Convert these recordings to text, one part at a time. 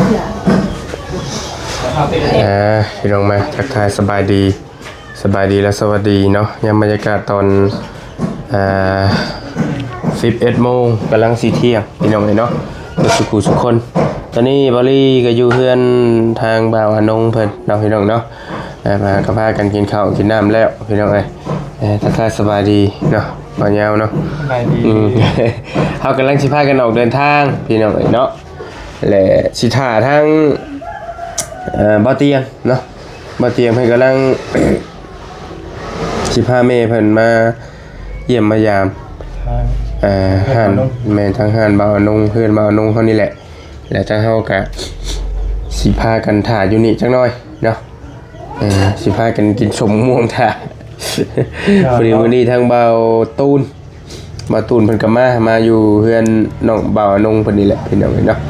พี่น้องมาทักทายสบายดีและสวัสดีเนาะยามบรรยากาศตอน11 โมงกำลังสีเที่ยงพี่น้องเนาะสุขุสุขคนตอนนี้บอลลี่ก็อยู่เพื่อนทางบ่าวอนงเพิ่นเนาะพี่น้องเนาะมากับพากันกินข้าวกินน้ำแล้วพี่น้องทักทายสบายดีเนาะบ่าวยาวเนาะสบายดีเขากำลังสิพากันออกเดินทางพี่น้องเนาะและสิท่าทางบ่อเตียงเนาะบ่อเตียงเพิ่นกำลังสิพาแม่เพิ่นมาเยี่ยมมายามห่านแม่ทางห่านบ่าวนงเพื่อนบ่าวนงเฮานี่แหละแล้วทางเฮาก็สิพากันถ่าอยู่นี่จักหน่อยเนาะสิพากันกินสมม่วงถ่าพอดีวันนี้ทางบ่าวตูนเพิ่นก็มาอยู่เพื่อนน้องบ่าวนงเพิ่นนี่แหละพี่น้องเนาะ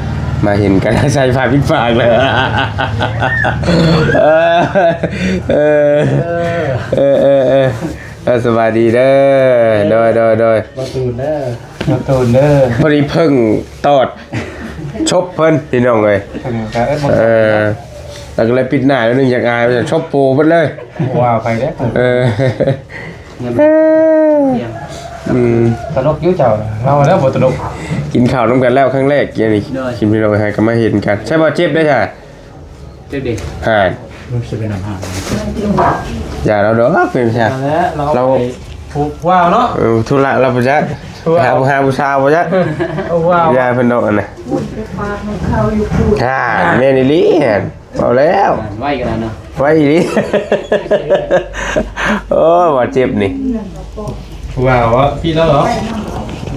มาเห็นกันใส่ผ้าปิดปากเลยสวัสดีเด้อโดยมาตูนเด้อพอดีเพิ่งตอดชบเพิ่นพี่น้องเลยแล้วก็เลยปิดหน้าแล้วนึงอยากอายจะชบโปเพิ่นเลยว้าวไปเด้ตลกยุ่งเจ้าเราแล้วบ่ตลกกินข้าวร่วมกันแล้วครั้งแรกนี่กินพี่น้องให้ก็มาเห็นกันใช่ป่ะเจ็บได้จ้ะเจ็บดิมันจะเป็นอาหารอย่าเราเด้อเป็นใช่เราว้าวเนาะธุระเราบ่จ๊ะหาผู้ชายบ่จ๊ะว้าวยาเพิ่นเนาะอันน่ะแม่นี่ลิเอาแล้วไว้กันเนาะไว้ดิโอ้ว่าเจ็บนี่ว้าวพี่แล้วเหรอ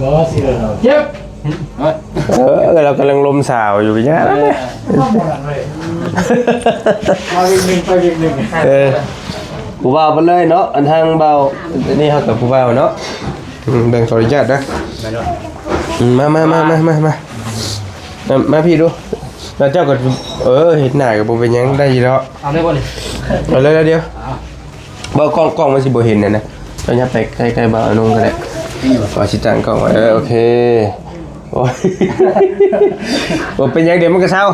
ว้าวสิเหรอเจ็บเรากำลังลมสาวอยู่พี่ย่าผู้บ่าวไปเลยเนาะอันทางเบานี่เขากับผู้บ่าวเนาะแบ่งขออนุญาตนะมาพี่ดูแล้วเจ้าก็เห็นหน้ากับผมเป็นยังได้ยีแล้วเอาได้บ่นี่เอาเลยแล้วเดียวเบากล้องมันสิบ่เห็นนะตอนนี้ไปใกล้ๆเบานุ่งกันแหละขอชิจังกล้องไว้โอเคโอ้ยผมเป็นยังเดี๋ยวมันก็เศร้า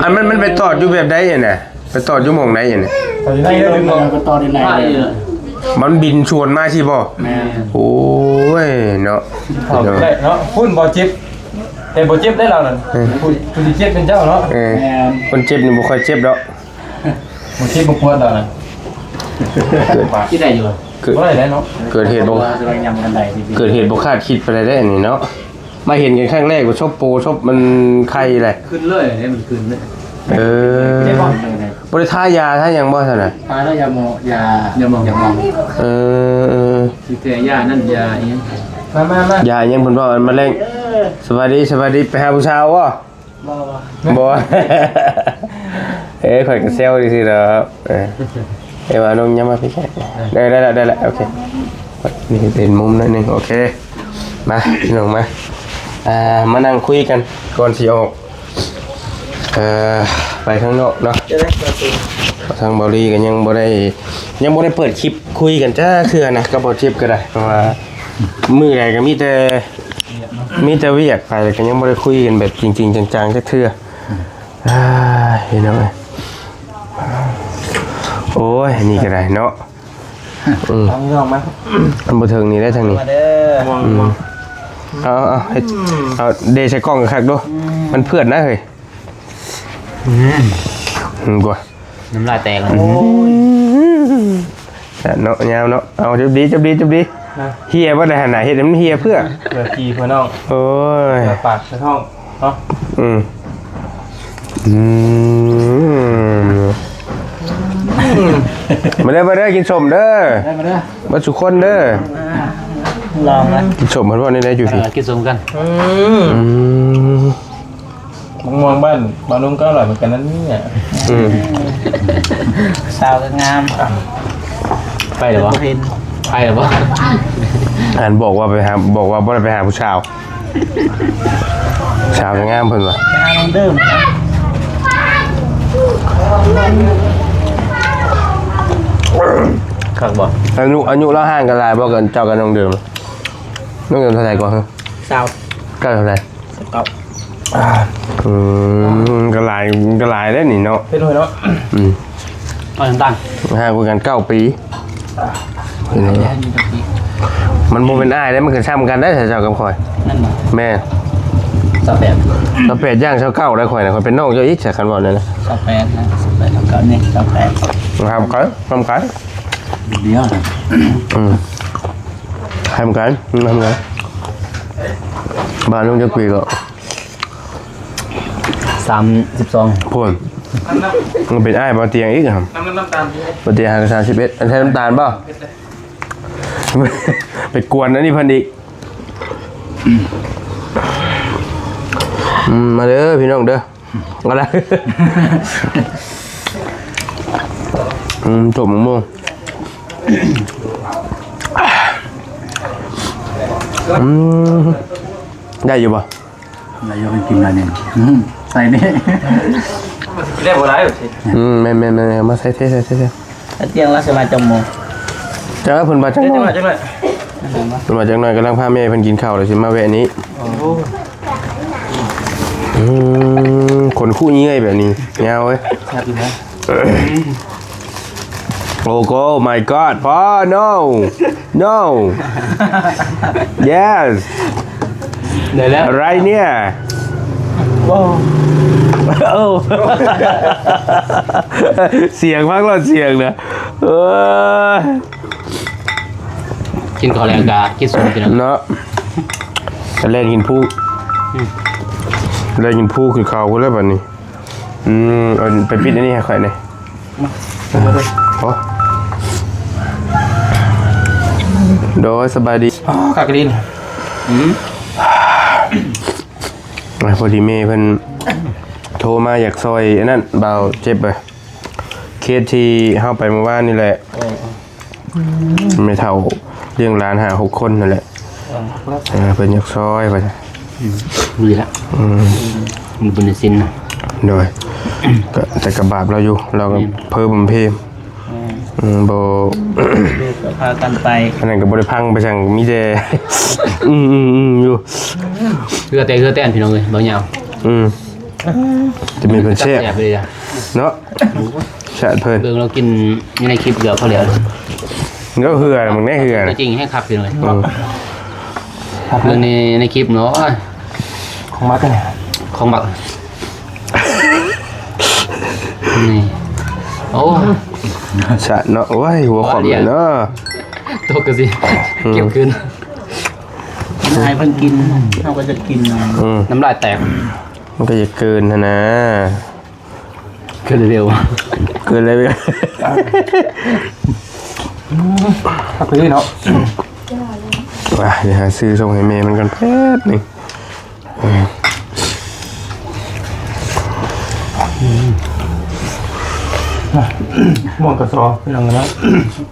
อันมันไปตอดอยู่แบบใดเนี่ยไปตอดอยู่หม่องไหนเนี่ยตอดได้เลยก็ตอดได้มันบินชวนมาใช่ป่ะโอ้ยเนาะเนาะพุ่นบ่เจ็บแต่บ่เจ็บได้แล้วนั่นคุณที่เจ็บเป็นเจ้าเนาะคนเจ็บนี่บ่ค่อยเจ็บดอกบ่เจ็บบ่ปวดแล้วนั่นที่ใดอยู่เกิดเหตุบ่คาดคิดไปได้นี่เนาะมาเห็นกันครั้งแรกว่าชอบโปชอบมันไข้แหละขึ้นเลยให้มันขึ้นเลยบริท่ายาท่ายังบ่ท่านน่ะทาแล้วยาหมองที่แต่ยานั่นยาอีหยังมายายังเพิ่นว่ามันแรงสวัสดีไปหาผู้สาวบ่บ่ข่อยก็เซลดิสิเด้อว่าน้องยังมาพี่แค่ได้แล้วโอเคนี่เป็นมุมนั่นนึงโอเคมาพี่น้องมานั่งคุยกันก่อนสิออกไปข้างนอกเนาะทางบอลี่กันยังบ่ได้เปิดคลิปคุยกันจ้าคือนะก็บ่เจ็บก็ได้เพราะว่ามื้อใดก็มีแต่เวียกไปก็ยังบ่ได้คุยกันแบบจริงๆจังๆจักเทื่อเห็นมั้ยโอ้ยนี่ก็ได้เนาะทางนี้ออกมาอันบ่ถึงนี่ได้ทางนี้เอาเดชกล้องคักดูมันเพื่อนนะเฮ้ยกว่าน้ำลายแตกแล้วเนาะยาวเนาะเอาจับดีเฮียบ่ได้หั่นน่ะเฮ็ดให้มันเฮียเพื่อพี่เพื่อนน้องโอ้ยปากในท้องเนาะมาเด้อกินสมเด้อมาสุคนเด้อลองนะกินสมมันว่าได้อยู่พี่กินสมกันมองบ้านนุ่มก็อร่อยเหมือนกันนั่นนี่สาวงามไปหรือวะอ่านบอกว่าบ่ได้ไปหาผู้ชาวชาวงามเพิ่นว่ะเดิมขักบ่อายุเราห่างกันหลายบ่กันเจ้ากันน้องเดิมเท่าไหร่ก่อนฮะสาวเท่าไหร่ กระลายได้นี่เนาะ เป็นหน่อยเนาะเอาน้ำตาล ห่างกัน9 ปีมันโมเป็นอ้ายได้มันเกิดซ้ำกันได้แต่เจ้ากับข่อย นั่นน่ะ แม่ สแปด เราเป็ดย่างเช้าเก้าได้ข่อยนะข่อยเป็นน้องเจ้าอีกใส่ขันบอลเลยนะ สแปดนะสแปดทำกันนี่สแปด ทำกันเดี๋ยว ทำกันบ้านลุงจะคุยก็ 32พูนมันเป็นอ้ายบาเตียงอีกครับ น้ำตาล บาเตียงห่างกัน31อันใช้น้ำตาลเปล่าไปกวนนะนี่พันอีกมาเด้อพี่น้องเด้อก็ได้จบม่วงได้อยู่ป่ะ นายกกินอะไรเนี่ยใส่เนี่ยเรียกว่าอะไรสิแม่มาใส่เท่เตียงละสมาจมโม จังเพิ่นมาจังหน่อยเพิ่นมาจังหน่อยกำลังพาแม่เพิ่นกินข้าวเลยสิมาแวะนี้คนคู่เงี้ยแบบนี้เงาเว้ยโอ้โห my god พ่อ no yes เดี๋ยวแล้ว อะไรเนี่ยว้าวเสียงมากเราเสียงนะกินข้าวแรงกากินสูงกินเนาะเล่นกินผู้คือเขาก็แล้วแบบนี้เอาไปปิดอันนี้ให้ใครเนี่ยโอ้โดยสบายดีกากดินพอดีเมย์เพิ่นโทรมาอยากซอยนั่นเบาเจ็บไปเคสที่เข้าไปเมื่อวานนี่แหละไม่เท่าเรื่องร้านหา6 คนนั่นแหละเป็นอยากซอยไปดีละมีบุญสินโดยแต่กับบาปเราอยู่เราก็เพิ่มเพมโบพากันไปอันนั้นกับบริพังไปสั่งมีแต่อยู่เรือแต่พี่น้องเลยบางอย่างจะมีเพิ่นแช่เนาะแช่เพิ่นเรื่องเรากินในคลิปเกือบเขาเหลือก็เหือมึงได้เหือจริงให้ขับพี่น้องเลยเรื่องในคลิปเนาะของมักเนี่ยของมักนี่โอ้ชะเนาะโอ้ยหัวขมเลยเนาะตกกันสิเก็บคืนนายเพิ่งกินเราก็จะกินน้ำลายแตกมันก็จะเกินนะเกินเร็วขับไปเนาะว้าเดี๋ยวหาซื้อส่งให้เมย์มันกันแป๊บนึงม่วงกระซอไปลองกันแล้ว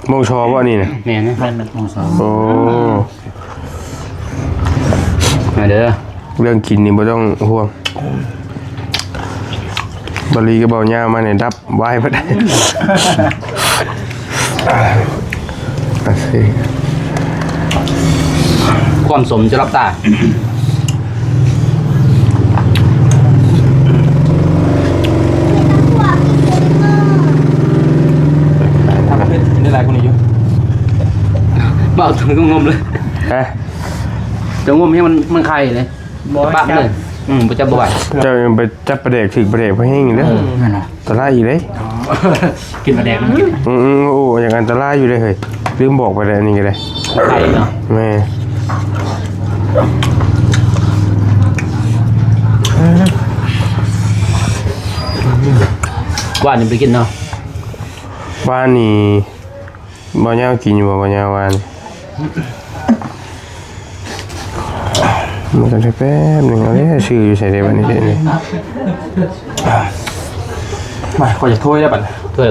ม่วงชอว่านี่นะแม่นะแม่มันม่วงซอโอ้มาเด้อเรื่องกินนี่ไม่ต้องห่วงบริก็บอกย่ามาเนี่ยดับไหวไม่ได้ความสมจะรับตานี่อะไรคนนี้อยู่มาเอาถุงงมเลยจะงมให้มันไข่เลยปั๊บเลยไปจับบ่อยจะไปจับประเด็กถึงประเด็กไปให้ยิงเลยตะไลอยู่เลยกินประเด็กมันกินโอ้อย่างนั้นตะไลอยู่เลยเฮ้ยลืมบอกไปเลยนี่ก็ได้ไข่เนาะแม่ว่านนี่ไปกินเนาะว่านนี่บ่ย่ากินอยู่บ่ย่าว่านมันกันแป๊บนึงเอาเนี่ยชื่ออยู่ใส่ได้บ้านนี้เด่นเลยมาขอจะถ้วยได้ป่ะถ้วย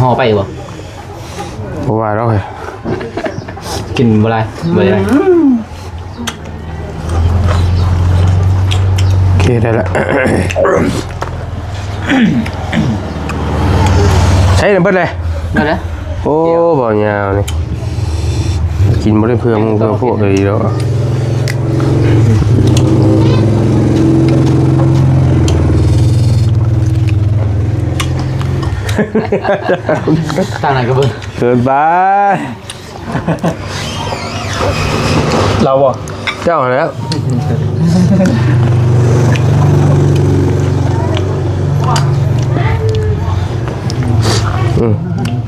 ห่อไปบ่เพราะว่าเราเหรอกินบ่ไรโอเคได้ละใช้น้ำเบิดเลยนั่นแหละโอ้บ่ยาวนี่กินบ่ได้เพื่อมึงเพื่อพวกเลยแล้ว ทางไหนก็เบิ่ง เกินไป เราบ่ เจ้าแล้ว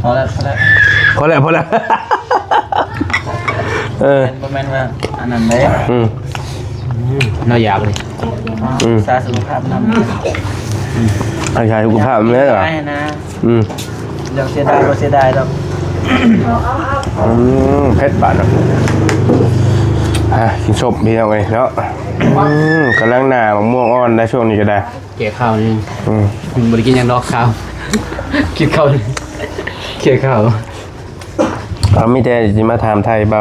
พอแล้วพอแล้ว พอแล้วประมาณว่าอันนั้นเลย น่ายากเลย สาสุขภาพนำ อาชายสุขภาพมันเลยเหรอ ได้นะ อืม อยากเสียดายก็เสียดายหรอก เพชรบาทเนาะกินศพพี่น้องเลยเนาะกำลังหนามะม่วงอ่อนได้ช่วงนี้ก็ได้ เกี่ยข้าวนี่บ่ได้กินหยังดอกข้าวกินข้าวเกี่ยข้าว เรามีแต่จะมาถามไทยเบ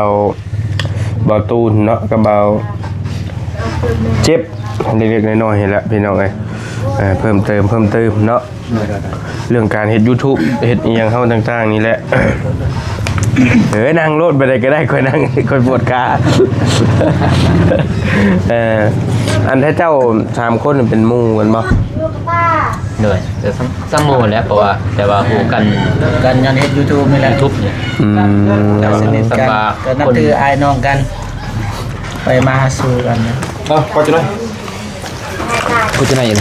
าตูนเนาะกับเบาเจ็บเล็กๆน้อยๆเห็นแล้วพี่น้องเลยเพิ่มเติมเนาะเรื่องการเฮ็ด YouTube เฮ็ดอีหยังเฮาต่างๆนี่แหละ นั่งรถไปได้ก็ได้ค่อยนั่งค่อยปวดขาอันถ้าเจ้า3คนเป็นหมู่กันบ่ เลยแต่ซ้ำโมแล้วเพราะว่าแต่ว่าฮู้กัน กันย้อนเฮ็ด YouTube นี่แหละ ทุบเนี่ย เราสนิทกันก็นับถืออายน้องกัน ไปมาหาสู่กันนะ พอจะได้กูจะไหนอยู่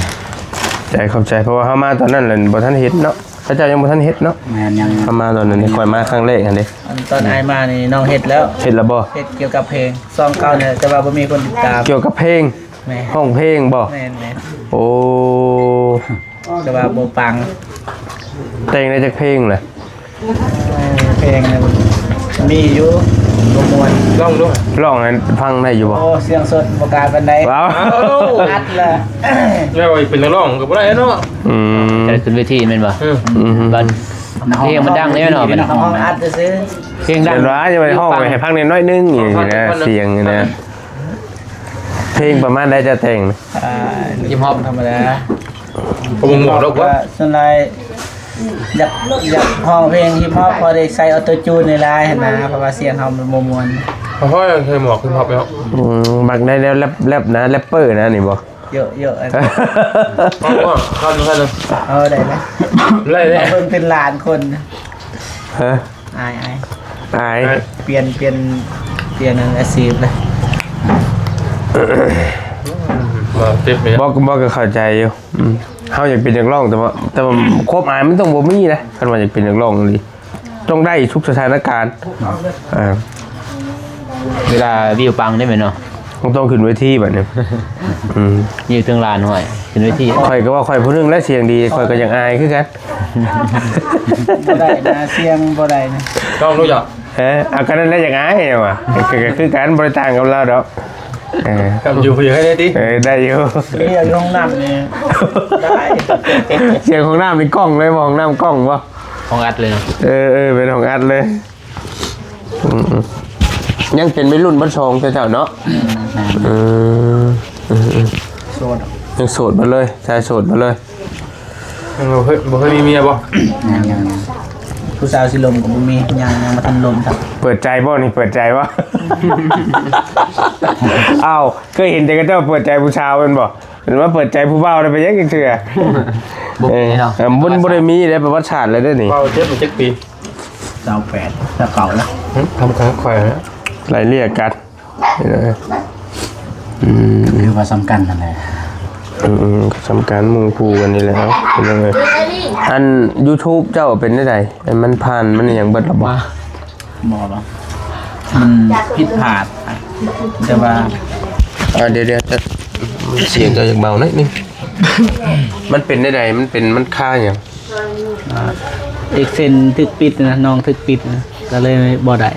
ใจเข้าใจเพราะว่าเฮามาตอนนั้นแหละบ่ทันเฮ็ดเนาะพระเจ้ายังบ่ทันเฮ็ดเนาะ แม่นยัง เฮามาตอนนั้นค่อยมาครั้งแรกอันเด้ ตอนอายมานี่น้องเฮ็ดแล้ว เฮ็ดแล้วบ่ เฮ็ดเกี่ยวกับเพลงซองเก่าเนี่ยแต่ว่าบ่มีคนติดตาม เกี่ยวกับเพลง แม่ ห้องเพลงบ่ แม่น โอ้ แต่ว่าบ่ปัง แต่งได้จากเพลงเลย เพลงเนี่ยมีอยู่บ่ม่วน ลองดู ร้องให้ฟังได้อยู่บ่ โอ้เสียงสดบ่กล้าปานใด ว้าว อัดละ แล้วเป็นนักร้องก็บ่ได้เนาะ อืม จะขึ้นเวทีแม่นบ่ อืม บัดเพลงมันดังแล้วเนาะมัน ห้องอัดซื่อ เพลงดั เดี๋ ง ยวร้ายจะไปห้องไปให้พักนิดน้อยนึงอย่างนี้นะเสียงนี่นะเพลงประมาณได้จะแต่ง ยิมฮอป ธรรมดา ผมงงดอกว่า ส่วนใหญ่อยากห้องเพลงฮิปฮอปพอได้ใส่ออโต้จูนในลายหั่นนะเพราะว่าเสียงเฮามันบ่ม่วน เพราะเคยหมอกคือพอไปแล้ว บักได้แล้วแรปนะแรปเปอร์นะนี่บ่ เยอะๆอัน เพราะว่าคันนึง เอาได้ไหม ไล่เลย เพิ่นเป็นล้านคนนะ ฮะ อาย อาย เปลี่ยนอาชีพเลย มาเต็มไป บอกก็เข้าใจอยู่เฮาอยากเป็นนักร้องแต่ว่าควบอายมันต้องบ่มีนะคันว่าอยากเป็นนักร้องนี่ต้องได้ทุกสถานการณ์เวลาวิวปังได้ไหมเนาะ ต้องขึ้นเวทีแบบนี้อยู่ถึงลานห้อยขึ้นเวที ข่อยก็ว่าข่อยผู้หนึงและเสียงดีข่อยก็ยังอายคือกัน บ่ได้นะเสียงบ่ได้นะ ต้องรู้จัก เอากันนั้นได้ยังไงวะคือการบริต่างกับเราดอก กับอยู่เพื่อให้ได้ดิ ได้อยู่ เรียกห้องน้ำนี่ได้ เสียงของน้ำมีกล้องเลยมองน้ำกล้องวะ ของอัดเลยเนาะ เป็นของอัดเลยยังเป็นไม่รุ่นบัญชงเจ้าเนาะ โสด ยังโสดมาเลยชายโสดมาเลย บ่เคยมีเมียบ่ ยังผู้สาวสิลมก็บ่มียังมาทันลมครับ เปิดใจบ่นี่เปิดใจวะ อ้าวเคยเห็นแต่ก็เจ้าเปิดใจผู้ชายเป็นบ่หรือว่าเปิดใจผู้เบาได้ไปยังกันเชื่อ บุกนี่เนาะ บริมีได้ประวัติศาสตร์เลยได้นี่ เบาเจ็บมา7 ปี 28ถ้าเก่าแล้ว ทำครั้งข่อยนะ ไล่เรียกกัน คือว่าสำคัญนั่นแหละ สำคัญมุงคูกันนี่แหล้วเป็นยังไงอัน YouTube เจ้าเป็นได้ไดมันผ่านมันอย่างเบิดระบา บ่หรอกมันผิดพลาดแต่ว่า เดี๋ยวจะเสียงจะอย่างเบาหน่อยนึง มันเป็นได้ไดมันค่าอย่าง เอกเซนถึกปิดนะน้องถึกปิดนะก็เลยบ่ได้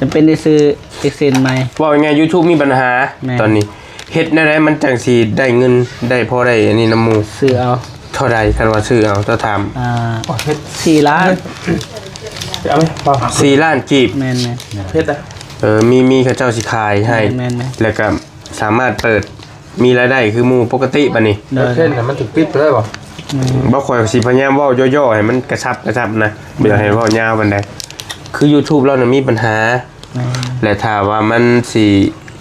จำเป็นได้ซื้อเอกเซนใหม่ ว่ายังไง YouTube มีปัญหา แม่ ตอนนี้เฮ็ดได้มันจังสีได้เงินได้พอได้อันนี้น้ำมู ซื้อเอา เท่าใดคันว่าซื้อเอาเจ้าถาม 4 ล้าน เอาไหมเบา 4 ล้านกีบ แม่น เพชรอ่ะ มีเขาเจ้าสิขายให้ แม่น แล้วก็สามารถเปิดมีรายได้คือหมู่ปกติปะนี่ ๆเด้อ เส้นน่ะมันถึงปิดไปได้บ่ บ่ค่อยสิพยายามเว้าย่อๆให้มันกระชับนะบ่อยากให้เว้ายาวปานใดคือ YouTube เราน่ะมีปัญหา และถ้าว่ามันสิ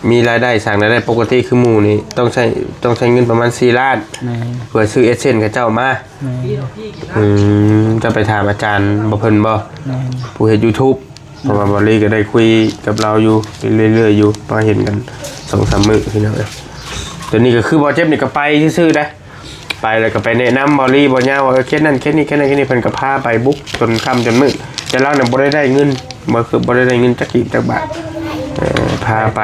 มีรายได้สร้างรายได้ปกติคือหมู่นี่ต้องใช้เงินประมาณ4ล้าน แม่น เพื่อซื้อเอเซนกับเจ้ามา แม่น จะไปถามอาจารย์บ่เพิ่นบ่ แม่น ผู้เฮ็ด YouTube เพราะว่าบอลลี่ก็ได้คุยกับเราอยู่เรื่อยๆอยู่มาเห็นกัน 2-3 มื้อพี่น้องเอ้ยตัวนี้ก็คือบ่เจ็บนี่ก็ไปซื่อๆได้ไปแล้วก็ไปแนะนำบอลลี่บ่ยาวว่าเคสนั้นเคสนี้เพิ่นก็พาไปบุกจนค่ำจนมื้อแต่เราเนี่ยบ่ได้เงินบ่ได้เงินจักกี่จักบาทพาไป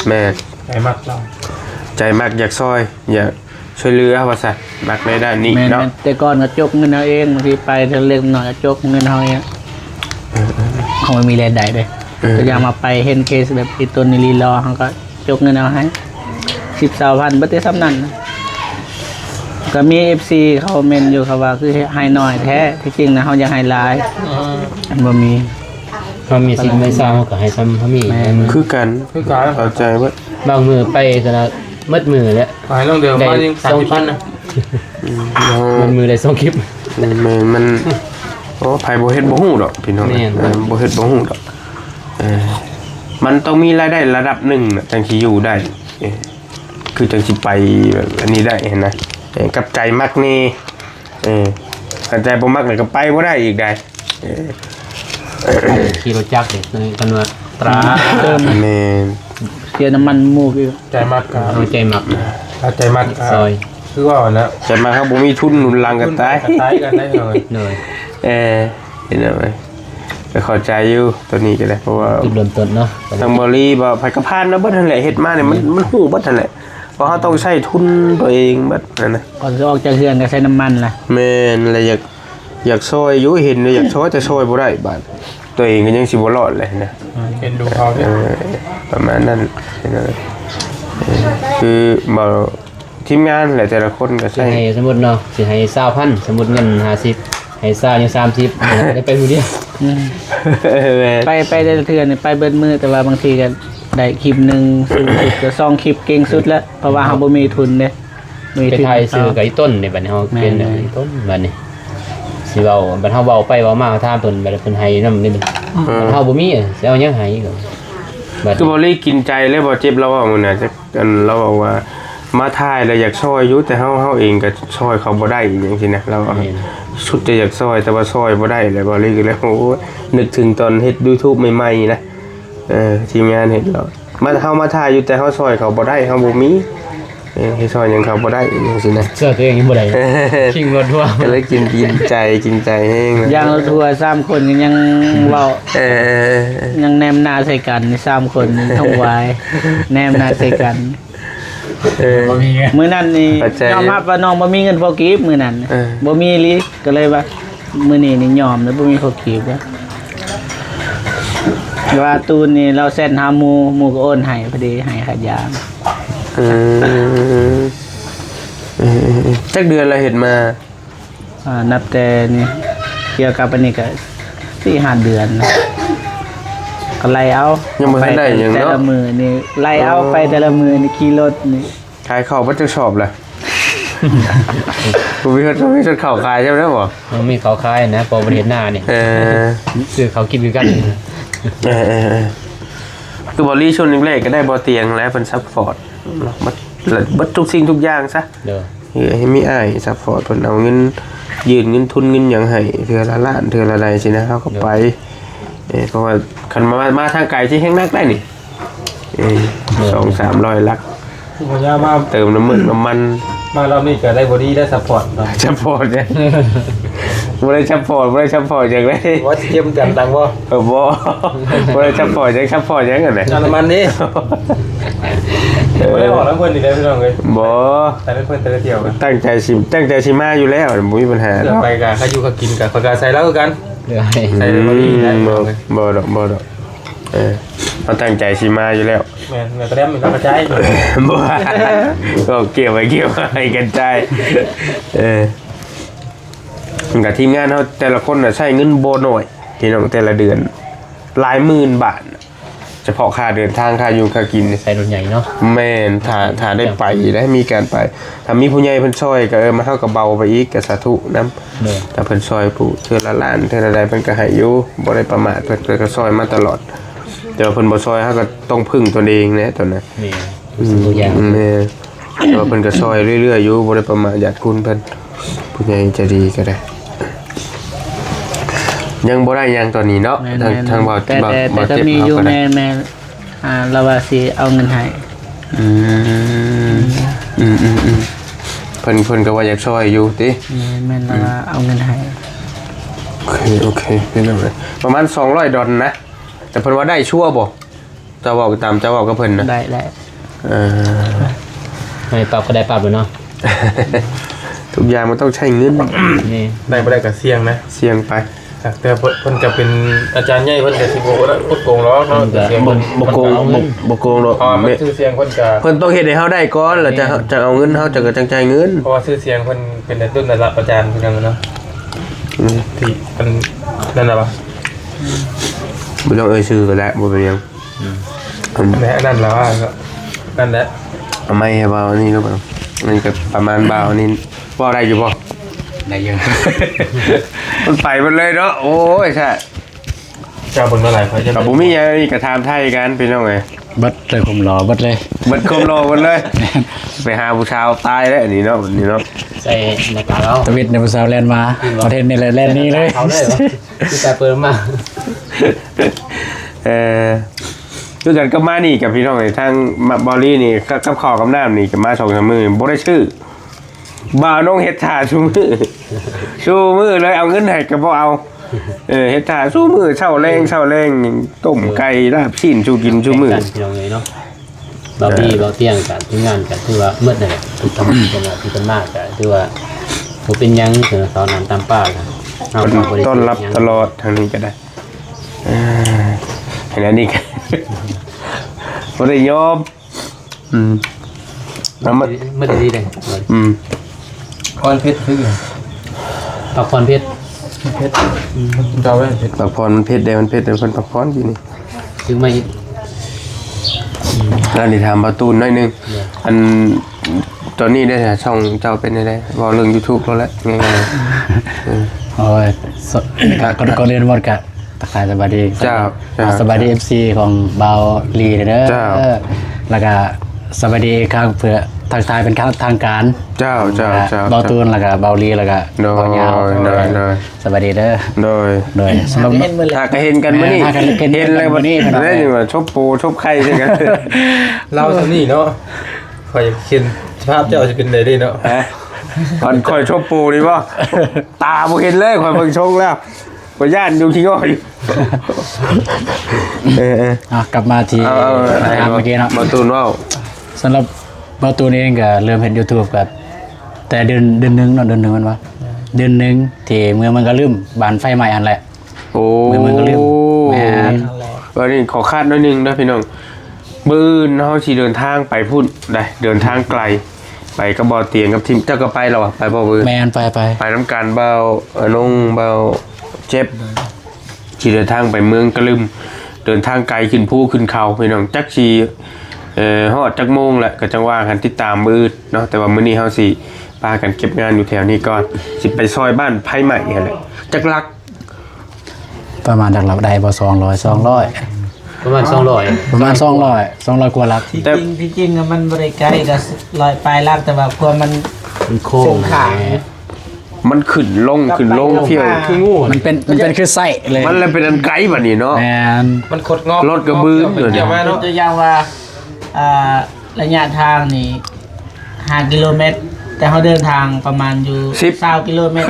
แม่ ไอ้มักเรา ใจมากอยากซอยอยากช่วยเหลือว่าซั่นมักในด้านนี้ แม่น เนาะ แต่ก่อนก็จกเงินเอาเองบางทีไปเทเล็กหน่อยก็จกเงินเอาเองเขาไม่มีแรงใดเลยก็อยากมาไปเห็นเคสแบบอีตัวนี้รีรอเขาก็จกเงินเอาให้10,000บัดเตซ้ำนั่นนะก็มี FC เขาเมนอยู่ครับว่าคือให้น้อยแท้ที่จริงนะเขาอยากให้หลายบ่มี เขามีสิ่งไม่ทราบเขาก็ให้ซ้ำเขามี คือกันเข้าใจว่า บางมือไปแต่ละมัดมือแล้ว ขายลงเดิมมาจริง30,000นะ มันมือได้2คลิป มันโอ้ไผบ่เฮ็ดบ่ฮู้ดอกพี่น้อง แม่น บ่เฮ็ดบ่ฮู้ดอกมันต้องมีรายได้ระดับหนึ่งน่ะจังสิอยู่ได้คือจังสิไปแบบอันนี้ได้เห็นนะกับใจมักนี่กับใจบ่มักนี่ก็ไปบ่ได้อีกได้ ขี่รถจักรเนี่ยกันว่าตรา เติม แม่น เสียน้ำมันมูกอีก ใจมักครับ เอาใจหมัก ใจมัก ซอย คือว่าแล้ว ใจมักเขาบ่มีทุนหนุนหลังกันตาย ตายกันได้เลย เลย เห็นไหมก็เข้าใจอยู่ตัวนี้ก็ได้เพราะว่า จุดเริ่มต้นเนาะ ทางบริบ่ไผกระพานนะเบิดนั่นแหละเฮ็ดมาเนี่ยมันฮู้เบิดนั่นแหละเพราะเขาต้องใช้ทุนตัวเองเบิดนั่นนะ ก่อนจะออกจากเฮือนก็ใช้น้ำมันล่ะ แม่นแล้วอยากช่วยอยู่เห็นเลยอยากช่วยแต่ช่วยบ่ได้บาดตัวเองก็ยังสิบ่รอดเลยนะ เห็นดูเขา เอ เนี่ย อประมาณนั้นเห็นไหมคือบ่ทีมงานแหละแต่ละคนก็ สิ ใช้ ให้สมมุติเนาะสิให้20,000สมมุติเงิน50ให้ซ่ายัง30ได้ไปผู้เดียว แม่ ไปได้เทื่อนี่ไปเบิดมือแต่ว่าบางทีก็ได้คลิปหนึงสูงสุดก็2คลิปเก่งสุดแล้วเพราะว่าเราบ่มีทุนเด้มี ไป ทุน ไทยซื้อกับไอ้ต้นนี่บัดนี้เฮาเป็นไอ้ต้นบัดนี้สิเว้าบัดเฮาเว้าไปเว้ามาถามเพิ่นบัดเพิ่นให้นำนี่บัดเฮาบ่มีสิเอาหยังให้ก็บัด คือบ่ได้กินใจเลยบ่เจ็บเราว่ามื้อน่ะจักอันเราบอกว่ามาถ่ายแล้วอยากช่วยอยู่แต่เฮาเองก็ช่วยเขาบ่ได้อีกจังซี่นะเราว่าสุดจะอยากช่วยแต่ว่าช่วยบ่ได้เลยบ่เลยก็เลยโอ้ยนึกถึงตอนเฮ็ด YouTube ใหม่ๆนะทีมงานเฮ็ดแล้วเฮามาถ่ายอยู่แต่เฮาช่วยเขาบ่ได้เฮาบ่มีให้ช่วยหยังเขาบ่ได้จังซี่นะ เสื้อตัวเองยังบ่ได้ชิงรถทั่ว ก็เลยกินใจแห้งนะ อย่างเราทัวร์3คนยังเว้า เออ ยังแนมหน้าใส่กันนี่3คนนี่ทั้งวายแนมหน้าใส่กัน มื้อนั้นนี่ เข้าใจ ยอมรับว่าน้องบ่มีเงินพอกีบมื้อนั้น เออ บ่มีอีหลีก็เลยว่ามื้อนี้นี่ยอมแล้วบ่มีพอกีบแล้วว่าตูนนี่เราเซ็นหาหมู่ก็โอนให้พอดีให้ขาดยาง จักเดือนละเห็นมา นับแต่นี่เกี่ยวกับอันนี้ก็4-5 เดือนนะก็ไล่เอา ยังบ่ทันได้หยัง แต่ เนาะ ละมือนี่ไล่เอาไปแต่ละมือนี่ขี่รถนี่ ขายข้าวบ่จักชอบล่ะบ่มีคนข้าวขายใช่มั้ยบ่ มันมีเขาคายนะพอบ่เห็นหน้านี่ ซื้อเขากินด้วยกัน คือบอลลี่ช่วงแรกๆก็ได้บอเตียงแล้วเป็นซัพพอร์ตบัดทุกสิ่งทุกอย่างซะ เด้อ ให้มีอ้ายซัพพอร์ตเพิ่นเอาเงินยืนเงินทุนเงินหยังให้เทื่อละล้านเทื่อละใดสินะเฮาก็ไปเพราะว่าคันมาทางไกลที่แห่งนักได้นี่2-300ลัก พยามา เติมน้ำมัน มาเรานี่ก็ได้บอดี้ได้ซัพพอร์ตเนาะ ซัพพอร์ตเนี่ยบ่ได้ซัพพอร์ตจังได๋ ว่าเทียมกันตังบ่ บ่ได้ซัพพอร์ตจังกันน่ะ น้ำมันนี่ไม่ได้บอกแล้วเพื่อนอีกแล้วพี่น้องเลย บ่ แต่เพื่อนแต่เที่ยวกัน ตั้งใจสิมาอยู่แล้วบ่มีปัญหา เดี๋ยวไปกันข้าอยู่ข้ากินกันข้าใส่แล้วกัน เด้อให้ ใส่เลยบอดี้นะ บ่ดอกเขาตั้งใจสิมาอยู่แล้ว แม่แม่ก็ได้มันกระจาย บ่ก็เกี่ยวไว้กันใจมันกับทีมงานเขาแต่ละคนน่ะใช้เงินโบน้อยพี่น้องแต่ละเดือนหลายหมื่นบาทเฉพาะค่าเดินทางค่าอยู่ค่ากิน ใส่รถใหญ่เนาะ แม่นถ้าได้ไปได้มีการไปถ้ามีผู้ใหญ่เพิ่นช่วยก็มาเท่ากับเบาไปอีกก็สาธุนำ เด้อ ถ้าเพิ่นช่วยผู้เทื่อละล้านเทื่อละใดเพิ่นก็ให้อยู่บ่ได้ประมาทเพิ่นก็ช่วยมาตลอด แต่ว่าเพิ่นบ่ซอยเฮาก็ต้องพึ่งตนเองนะตอนนั้น นี่ตัวอย่าง แม่แต่ว่าเพิ่นก็ซอยเรื่อยๆอยู่บ่ได้ประมาทญาติคุณเพิ่นผู้ใหญ่ใจะดีก็ได้ยังบ่ได้หยังตอนนี้เนาะทางบ่ แต่ บ่ ก็ เจ็บ มีอยู่ เฮาก็ได้ แม่เราว่าสิเอาเงินให้ อืมเพิ่นก็ว่าอยากช่วยอยู่ติ แม่เราว่าเอาเงินให้ โอเคเป็นจังได๋ประมาณ200 ดอลนะแต่เพิ่นว่าได้ชัวร์บ่เจ้าเว้าตามเจ้าเว้ากับเพิ่นนะ ได้ ให้ปรับก็ได้ปรับเลยเนาะ ทุกอย่างมันต้องใช้เงิน นี่ ได้บ่ได้ก็เสี่ยงนะ เสี่ยงไป แต่เพิ่นก็เป็นอาจารย์ใหญ่เพิ่นก็สิบ่กดโกงหรอกเนาะเสี่ยงเพิ่น บ่โกงบ่โกงหรอก เพราะว่ามันชื่อเสียงเพิ่นก็ เพิ่นต้องเฮ็ดให้เฮาได้ก่อนแล้วจะเอาเงินเฮาจะก็จังจ่ายเงิน เพราะว่าชื่อเสียงเพิ่นเป็นในต้นระดับอาจารย์เพิ่นเนาะที่มันนั่นน่ะบ่ บ่ต้องเอ่ยชื่อก็ได้บ่เป็นหยัง แม่นั่นแล้วนั่นแหละ เอาไม่ให้เบานี่หรือเปล่านี่ก็ประมาณเบานี่บ่ได้อยู่บ่ ได้เยอะ มันไปหมดเลยเนาะโอ้ยใช่ เจ้าเบิ่งเมื่อไหร่เขาจะ กับบุมีอย่างนี้กับทามไทยกันพี่น้องไง เบิดเลยผมรอเบิดเลย เบิดคมโลหมดเลย ไปหาผู้ชาวตายแล้วนี่เนาะนี่เนาะ ใส่หน้ากากแล้ว ตวิดในภาษาแลนด์มาประเทศนี้แลนด์นี้เลย เขาเลยเหรอที่แต่เปิดมา ดูกันก็มานี่กับพี่น้องไอ้ทางบอลลี่นี่กับขอกับน้ำนี่กับมา2-3 มื้อบ่ได้ชื่อบ่าวน้องเฮ็ดท่าชูมือชูมือเลยเอาเงินให้ก็บ่เอาเฮ็ดท่าชูมือเช้าแรงต้มไก่ลาบชิ้นชูกินชูมือ กันพี่น้องเลยเนาะเราดีเราเตี้ยงกันที่งานกันคือว่าเมื่อไหร่ทุกทำเป็นว่าที่เป็นมากกันคือว่าผมเป็นยังถึงตอนนั้นตามป้ากัน ต้อนรับตลอดทางนี้ก็ได้เห็นอันนี้กันบ่ได้ยอมแล้วมัน เมื่อดีเลย คอนเพชรคือ ปักพรเพชร เจ้าแม่เพชร ปักพรมันเพชรได้มันเพชรแต่คนปักพรอยู่นี่ ถึงไม่ แล้วนี่ถามประตูนหน่อยนึงอันตอนนี้ได้แต่ช่องเจ้าเป็นได้บ่เรื่อง YouTube แล้วแหละง่ายๆ โอ้ยก็เรียนหมดกะตะไคร้สบายดี เจ้า สบายดี FC ของเบาลีเด้อ เจ้า แล้วก็สบายดีครับเพื่อทักทายเป็นทางการ เจ้า เบาตูนแล้วก็เบาลีแล้วก็ โดย เบายาว โดย สบายดีเด้อ โดย โดยสำหรับ ถ้าก็เห็นกันมื้อนี้ ถ้าก็เห็น เห็นเลย มื้ บ่ อนี้ นี้ได้ยังว่าชบปูชบไข่ใช่กัน เราซำนี่เนาะคอยเขียนภาพเจ้าสิเป็นได้เนาะ ฮะตอนคอยชบปูนี่บ่ตาบ่เห็นเลยคอยเบิ่งชงแล้วบ่ย่านอยู่ขี้ง้ออยู่กลับมาที่ เอา ถามเมื่อกี้เนาะ ประตูนว้า สำหรับเบาตูนเองก็เริ่มเห็น YouTube กับแต่เดือนนึงเนาะเดือนนึงมันวะเดือนนึงที่เมืองมันก็ลืมบานไฟใหม่อันแหละ โอ้ มันก็ลืมแม่น วันนี้ขอคาดหน่อยนึงนะพี่น้องมื้อเฮาสิเดินทางไปพุ่นได้เดินทางไกลไปกับบ่อเตียงกับทีมเจ้าก็ไปแล้วอะไปบ่มื้อ แมนไป ไปน้ำการเบาน้องเบาเจ็บขี่เดินทางไปเมืองกระลึมเดินทางไกลขึ้นภูขึ้นเขาพี่น้องจักชีฮอดจักโมงแหละก็จังว่ากันติดตามมืดเนาะแต่ว่ามื้อนี้เฮาสิพากันเก็บงานอยู่แถวนี้ก่อนสิไปซอยบ้านไผใหม่นั่นแหละจักลัก ประมาณดักหลักได้บ่200 ประมาณ200 ประมาณ200กว่าหลัก ที่จริงอะมันบริไกลกับลอยปลายลากแต่ว่าพวมัน มันโค้ง มันขึ้นลงเที่ยว คืองู มันเป็นคือไส้เลย มันเลยเป็นอันไกลบัดนี้เนาะ แมน มันคดงอก รถกระบือ เกี่ยวมา เป็น เนาะ ตัวอย่างว่าระยะทางนี่5 กิโลเมตร แต่เขาเดินทางประมาณอยู่20 กิโลเมตร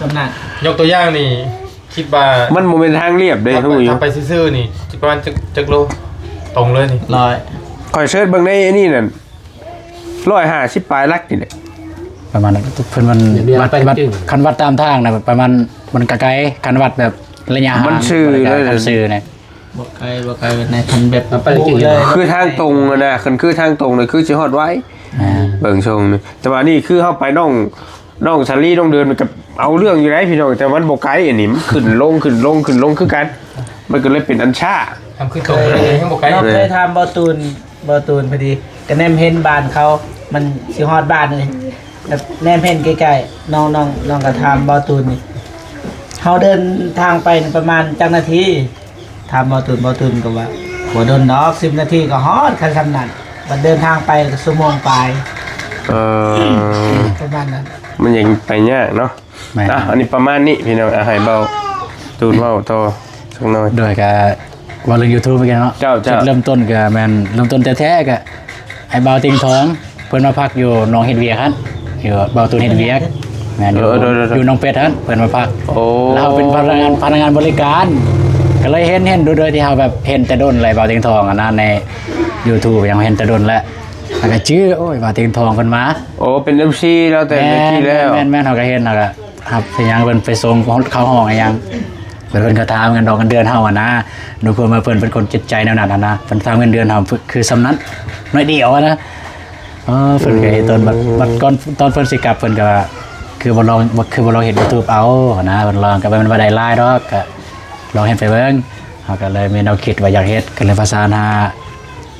สำนัก ยกตัวอย่างนี่คิดว่า มันบ่เป็นทางเรียบเด้ทุกอยู่ ทำไปซื่อๆนี่คิดประมาณจักโลตรงเลยนี่ ร้อย ข่อยเสิร์ชเบิ่งในไอ้นี่นั่น150ปลายลักนี่แหละ ประมาณนั้นเพิ่นมันวัดคันวัดตามทางนะประมาณมันไกลคันวัดแบบระยะห่าง มันชื่อเลย คันชื่อเนี่ย บอกไกลในทันแบบ มันไปจริง เลย คือทางตรงอะนะคือทางตรงเลยคือสิฮอดไว้ เบิ่งชงนี่แต่ว่านี่คือเข้าไปน้องซารี่ต้องเดินกับเอาเรื่องอยู่ไหนพี่น้องแต่มันบ่ไกลอันนี้มันขึ้นลงคือกันมันก็เลยเป็นอันช้า ทำขึ้นตรงไปเลยให้บอกไกล เราเคยทำบอตูนพอดีก็แนมเห็นบ้านเขามันสิฮอดบ้านเลยแบบแนมเห็นใกล้ๆน้องก็ทำบอตูนนี่เขาเดินทางไปประมาณจักนาทีทำบอตูนก็ว่า บ่โดนดอก10นาทีก็ฮอดคันสำนั้นบัดเดินทางไปก็ชั่วโมงปลาย ประมาณนั้น มันยังไปยากเนาะอ่ะอันนี้ประมาณนี้พี่น้องอาหารเบาตูนเบาต่อสักหน่อย โดยการว่าเรื่อง YouTube เหมือนกันเนาะ เจ้า จุดเริ่มต้นก็แม่นเริ่มต้นแท้ๆก็ไอ้เบาติงทองเพิ่นมาพักอยู่หนองเฮ็ดเวียกครับอยู่เบาตูนเฮ็ดเวียกแม่นอยู่หนองเป็ดครับเพิ่นมาพัก โอ้ เราเป็นพนักงานบริการก็เลยเห็นโดยที่เราแบบเห็นแต่โดนอะไรเบาติงทองอ่ะนะใน YouTube ยังเห็นแต่โดนแล้วแล้วก็ชื่อโอ้ยเบาติงทองเพิ่นมา โอ้เป็น MC แล้วแต่ในที่แล้ว แม่นเขาก็เห็นแล้วก็ครับเป็นยังเพิ่นไปส่งเข้าห้องอะไรยังเพิ่นก็ถามเงินดอกเงินเดือนเฮาอ่ะนะดูเพิ่นมาเพิ่นเป็นคนจิตใจแนวนั้นอ่ะนะเพิ่นถามเงินเดือนเฮาคือสำนั้นน้อยเดียวอะนะเพิ่นก็เห็นตอนก่อนตอนเพิ่นสิกลับเพิ่นก็คือบ่ลองเห็น YouTube เอานะเพิ่นลองก็มันบ่ได้หลายดอกก็ลองเฮ็ดไปเบิ่งเฮาก็เลยมีแนวคิดว่าอยากเฮ็ดก็เลยประสานหา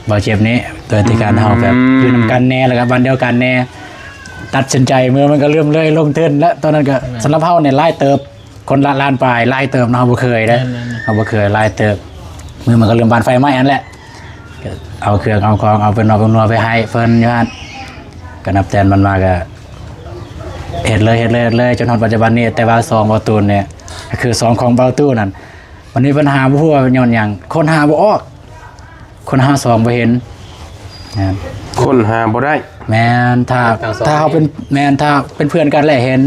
บ่เจ็บนี้โดยที่การเฮาแบบอยู่นำกันแน่แล้วก็บ้านเดียวกันแน่ตัดสินใจเมื่อมันก็เริ่มเลยลงเทินแล้วตอนนั้นก็สำหรับเฮาเนี่ยหลายเติบคนละล้านปลายหลายเติบเนาะเฮาบ่เคยเด้เฮาบ่เคยหลายเติบมือมันก็เริ่มบานไฟไหม้อันแหละก็เอาเครื่องเอาของเอาเป็นนัวไปให้เพิ่นอยู่หั่นก็นับแต่มันมาก็เฮ็ดเลยจนถึงปัจจุบันนี้แต่ว่า2เบาตูนเนี่ยก็คือ2ของเบาตูนนั่นวันนี้ปัญหาบ่ฮู้ว่าเป็นย้อนหยังคนหาบ่ออกคนหา2บ่เห็นนะ คนหาบ่ได้ แม่นถ้าเขาเป็นแม่นถ้าเป็นเพื่อนกันแหละเห็น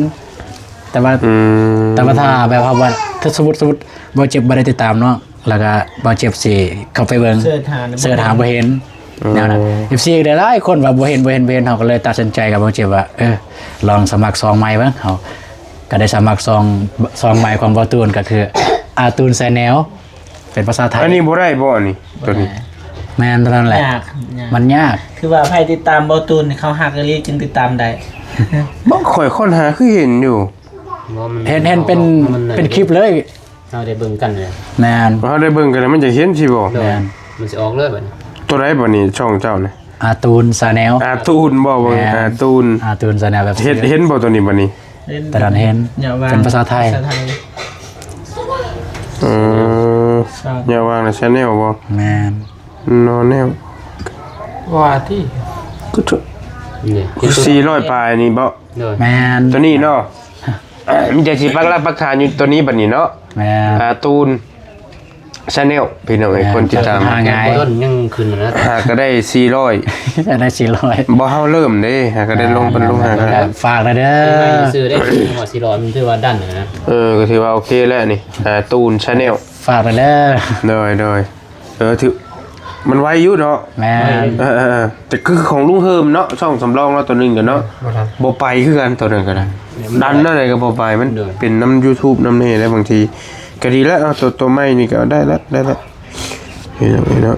แต่ว่าถ้าแบบว่าถ้าสมมุติบ่เจ็บบ่ได้ติดตามเนาะแล้วก็บ่เจ็บสิเข้าไปเบิ่งเสิร์ชหาบ่เห็นแนวนั้น FC ได้หลายคนว่าบ่เห็นเฮาก็เลยตัดสินใจกับบ่เจ็บว่าลองสมัครซองใหม่เบิ่งเฮาก็ได้สมัครซองใหม่ของบ่ตูนก็คืออาตูนแซแนลเป็นภาษาไทย อันนี้บ่ได้บ่นี่ตัวนี้ แม่นเท่านั้นแหละ ยาก มันยาก คือว่าไผติดตามเบาตูนเขาหักอีหลีจึงติดตามได้ บ่ค่อยค้นหาคือเห็นอยู่ เห็นเป็นคลิปเลย เราได้เบิ่งกันเลย แม่น เฮาได้เบิ่งกันแล้วมันจะเห็นสิบ่ แม่น มันสิออกเลยบัดนี้ ตัวใดบ่นี่ช่องเจ้านี่ อาตูนแซแนล อาตูนบ่เบิ่งอาตูน อาตูนแซแนลแบบ เห็นบ่ตัวนี้บ่นี่ แต่ดันเห็น อย่าวาง เป็นภาษาไทย อย่าวางใน channel บ่ แมน นอนแนว ว่าที่ ก็ถูก นี่ 400ปลายนี่บ่ เด้อ แมน ตัวนี้เนาะมีแต่สิปักหลักปักฐานอยู่ตัวนี้บัดนี้เนาะ แมน อาตูน channel พี่น้องไอ้คนติดตาม หาง่าย บ่ต้นยังขึ้นนะ หาก็ได้400 จะได้400 บ่เฮาเริ่มเด้หาก็ได้ลงหาก็ได้ ฝากนะเด้อ ซื้อได้หัว400มันถือว่าดันนะ ก็ถือว่าโอเคแล้วนี่ตูน channel ฝากนะเด้อ โดยถือมันไวอยู่เนาะ แมน แต่คือของลุงเฮิมเนาะช่องสำรองเนาะตัวหนึงกันเนาะ บ่ทัน บ่ไปคือกันตัวหนึงก็ได้ดันอะไรก็บ่ไปมันเป็นน้ำ YouTube น้ำนี่ได้บางทีก็ดีแล้วเอาตัวใหม่นี่ก็ได้แล้วเห็นเนาะ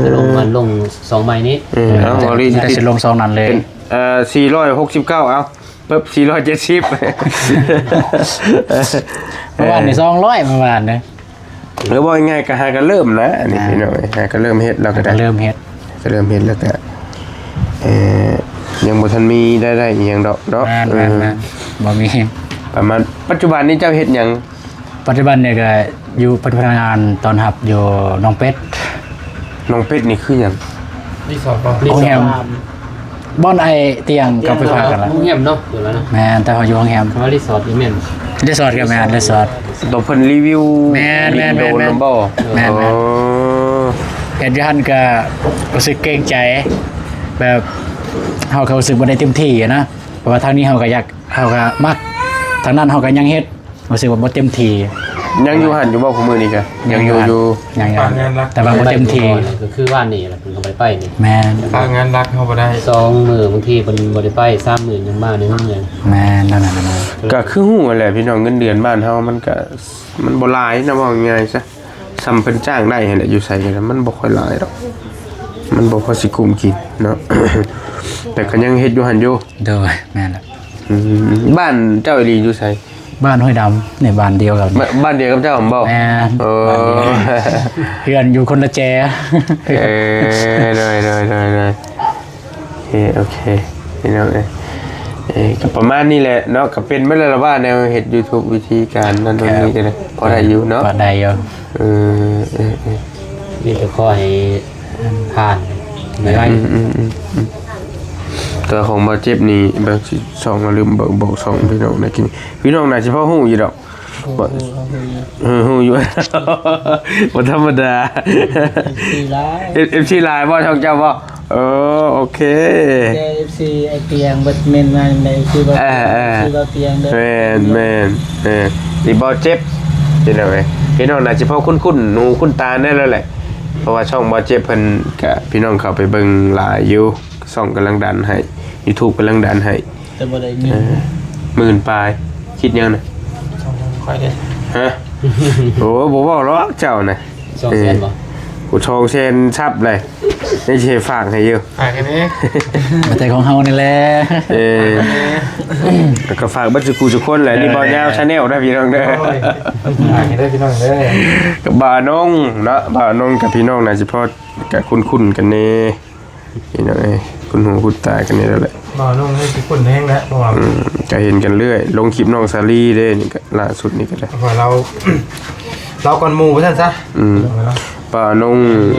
จะลงมันลง2ใบนี้ เอาบริ แต่สิลงซองนั้นเลย เป็น469เอาปึ๊บ470 เมื่อวานนี่200เมื่อวานเนี่ย หรือว่าง่ายๆก็หากันเริ่มนะอันนี้พี่น้องหากันเริ่มเฮ็ดแล้วก็ได้ เริ่มเฮ็ด ก็เริ่มเฮ็ดแล้วก็ยังบ่ทันมีได้อีหยังดอกเนาะ แม่นบ่มี ประมาณปัจจุบันนี้เจ้าเฮ็ดหยัง ปัจจุบันเนี่ยก็อยู่เป็นพนักงานตอนหับอยู่หนองเป็ด น้องเป็ดนี่คือหยัง รีสอร์ทบ่ โรงแรมบ่อนไอเตียงกับไฟฟ้ากันละ ห้องแฮมเนาะเดี๋ยวแล้วนะ แม่นแต่เขาอยู่โรงแรม คำว่ารีสอร์ทนี่แม่น รีสอร์ทกับแม่นรีสอร์ท ตัวเพิ่นรีวิว แม่น โดนนำบ่ แม่น อ๋อ เฮ็ดอยู่หั่นก็รู้สึกเกรงใจแบบเฮาก็รู้สึกบ่ได้เต็มที่อะนะเพราะว่าทางนี้เฮาก็อยากเฮาก็มักทางนั้นเฮาก็ยังเฮ็ดรู้สึกว่าบ่เต็มที่ ยังอยู่หั่นอยู่บ่ของมื้อนี้ก็ยังอยู่ ยังแต่ว่าบ่เต็มที่ ก็คือว่านนี่แหละเพิ่นก็บ่ได้ไปนี่ แม่น ถ้างานรักเฮาบ่ได้ 2มื้อบางทีเพิ่นบ่ได้ไป3มื้อยังมาในห้องเลย แม่นนั่นน่ะ ก็คือฮู้แหละพี่น้องเงินเดือนบ้านเฮามันก็มันบ่หลายนะว่าง่ายๆซะซ้ำเพิ่นจ้างได้หั่นแหละอยู่ไสกันมันบ่ค่อยหลายดอกมันบ่พอสิคุ้มกินเนาะ แต่ก็ยังเฮ็ดอยู่หั่นอยู่ โดยแม่นล่ะ บ้านเจ้าอีหลีอยู่ไส บ้านห้วยดำในบ้านเดียวกัน บ้านเดียวกับเจ้าผมบ่ แม่น เออ เพื่อนอยู่คนละแจ เลยโอเคพี่น้องก็ประมาณนี้แหละเนาะก็เป็นไม่ได้ละว่าแนวเฮ็ด YouTube วิธีการนั่นตรงนี้ก็ได้พอได้อยู่เนาะ ก็ได้อยู่ เออ นี่จะคอยผ่านไม่ไหว ตัวของบาเจ็บนี่บางสองมาลืมบอกสองพี่น้องนะกินพี่น้องน่าจะพ่อหูอยู่ดอกหูอยู่ บ่ธรรมดา สีร้าย FC ไลน์บ่ช่องเจ้าบ่โอเค FC ไอเตียงเบิดเมนมาในคือบ่คือบ่เตียงเด้อ แม่นนี่บ่เจ็บพี่น้องเอ้ยพี่น้องน่าจะพ่อคุ้นๆหูคุ้นตาแน่แล้วแหละเพราะว่าช่องบ่เจ็บเพิ่นก็พี่น้องเข้าไปเบิ่งหลายอยู่ช่องกำลังดันให้ YouTube กำลังดันให้ แต่บ่ได้เงิน 10,000ปลายคิดยังน่ะ ค่อยได้ ฮะ โอ้บ่เว้าหรอกเจ้าน่ะ 200,000บ่ กูทองเชนชับเลยนี่สิฝากให้อยู่ ฝากกันนี้ มาแต่ของเฮานี่แหละ แล้วก็ฝากบัดจุกูทุกคนแหละนี่บ่ยาว Channel ได้พี่น้องเด้อ ฝากกันได้พี่น้องเด้อ กับบ่าน้องเนาะบ่าน้องกับพี่น้องน่าสิพอก็คุ้นๆกันแน่พี่น้องเอ้ยคุ้นหูคุ้นตากันนี่แล้วแหละ บ่นุ่งให้สิคุณแห้งแล้วเพราะว่า ก็เห็นกันเรื่อยลงคลิปน้องซาลีเด้นี่ก็ล่าสุดนี่ก็ได้ เพราะเราเราก่อนหมู่ว่าซั่นซะ บ่าน้อง